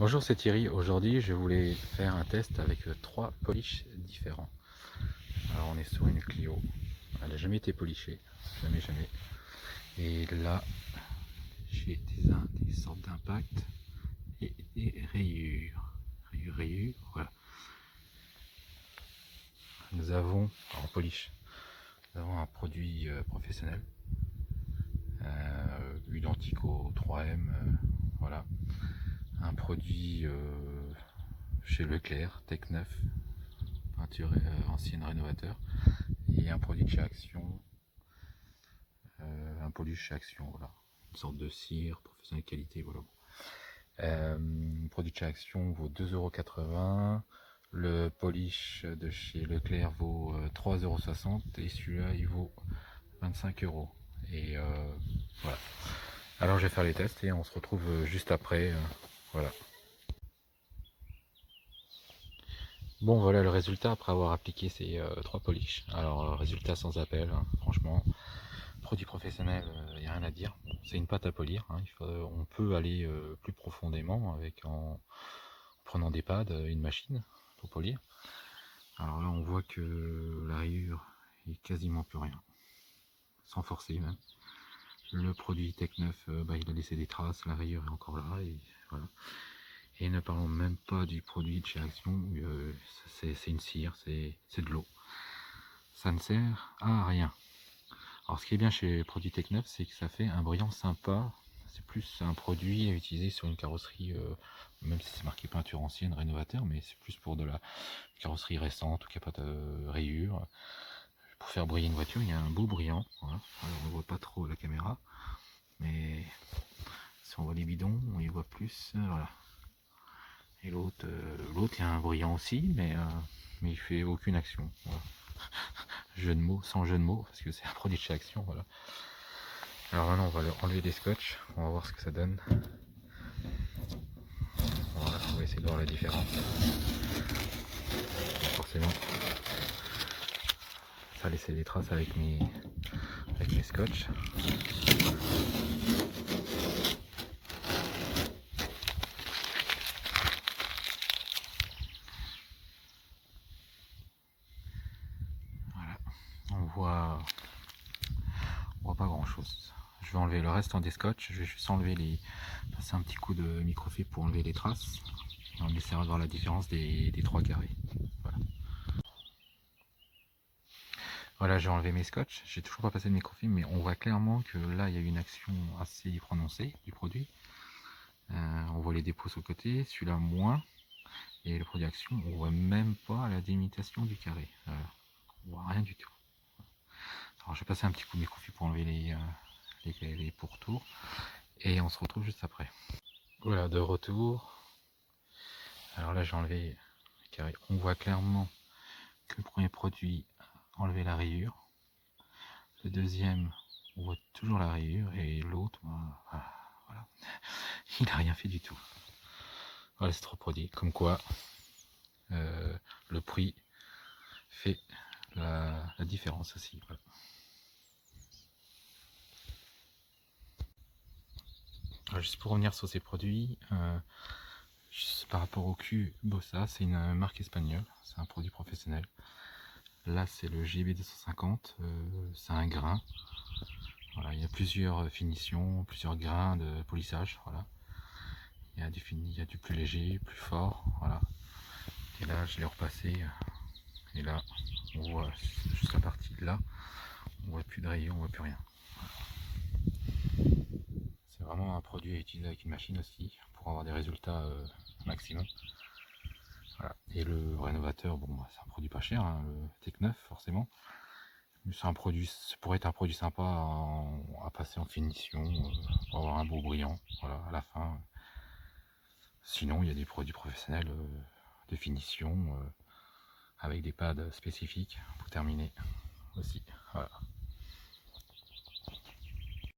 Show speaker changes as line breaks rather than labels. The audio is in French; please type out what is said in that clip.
Bonjour, c'est Thierry. Aujourd'hui, je voulais faire un test avec trois polishes différents. Alors, on est sur une Clio. Elle n'a jamais été polichée. Jamais, jamais. Et là, j'ai des sortes d'impact et des rayures. Rayures, voilà. Nous avons, en polish, nous avons un produit professionnel. Identique au 3M. Voilà. Un produit chez Leclerc, Tech 9. Peinture ancienne rénovateur, et un produit de chez Action, un polish chez Action, voilà, une sorte de cire professionnelle qualité, voilà. Le produit de chez Action vaut 2,80 €, le polish de chez Leclerc vaut 3,60 € et celui-là il vaut 25 €. Et voilà. Alors je vais faire les tests et on se retrouve juste après, voilà. Bon, voilà le résultat après avoir appliqué ces trois polishes. Alors résultat sans appel, hein, franchement. Produit professionnel, il n'y a rien à dire. C'est une pâte à polir, hein. On peut aller plus profondément en prenant des pads, une machine pour polir. Alors là on voit que la rayure est quasiment plus rien, sans forcer même. Le produit Tech 9, il a laissé des traces, la rayure est encore là, et voilà. Et ne parlons même pas du produit de chez Action, c'est une cire, c'est de l'eau. Ça ne sert à rien. Alors ce qui est bien chez les produits Tech 9, c'est que ça fait un brillant sympa. C'est plus un produit à utiliser sur une carrosserie, même si c'est marqué peinture ancienne, rénovateur, mais c'est plus pour de la carrosserie récente ou qui n'a pas de rayures. Pour faire briller une voiture, il y a un beau brillant. Voilà. Alors, on ne voit pas trop à la caméra, mais si on voit les bidons, on y voit plus. Voilà. Et l'autre, il y a un brillant aussi, mais il fait aucune action. Voilà. Jeu de mots, sans jeu de mots, parce que c'est un produit de chez Action. Voilà. Alors maintenant on va enlever les scotch, on va voir ce que ça donne. Voilà, on va essayer de voir la différence. Forcément, ça a laissé des traces avec mes scotch. Voilà, on voit pas grand chose. Je vais enlever le reste en des scotch, je vais juste passer un petit coup de microfibre pour enlever les traces. Et on essaiera de voir la différence des trois carrés. Voilà. Voilà, j'ai enlevé mes scotch, j'ai toujours pas passé de microfibre, mais on voit clairement que là il y a une action assez prononcée du produit. On voit les dépôts sur le côté, celui-là moins, et le produit Action, on voit même pas la délimitation du carré. On voit rien du tout. Alors je vais passer un petit coup de microfibre pour enlever les pourtours, et on se retrouve juste après. Voilà, de retour. Alors là j'ai enlevé le carré. On voit clairement que le premier produit a enlevé la rayure. Le deuxième, on voit toujours la rayure, et l'autre, voilà, il n'a rien fait du tout. Voilà, c'est trois produits. Comme quoi, le prix fait la différence aussi. Voilà. Alors, juste pour revenir sur ces produits, juste par rapport au cul Bossa, c'est une marque espagnole, c'est un produit professionnel. Là, c'est le GB250, c'est un grain. Voilà, il y a plusieurs finitions, plusieurs grains de polissage. Voilà. Il y a du plus léger, plus fort. Voilà. Et là, je l'ai repassé. Et là, on voit juste la partie de là. On voit plus de rayons, on voit plus rien. C'est vraiment un produit à utiliser avec une machine aussi pour avoir des résultats maximum. Voilà. Et le rénovateur, bon, c'est un produit pas cher, hein, le Tech 9 forcément. C'est un produit, ça pourrait être un produit sympa à passer en finition pour avoir un beau brillant, voilà, à la fin. Sinon, il y a des produits professionnels de finition avec des pads spécifiques pour terminer aussi. Voilà.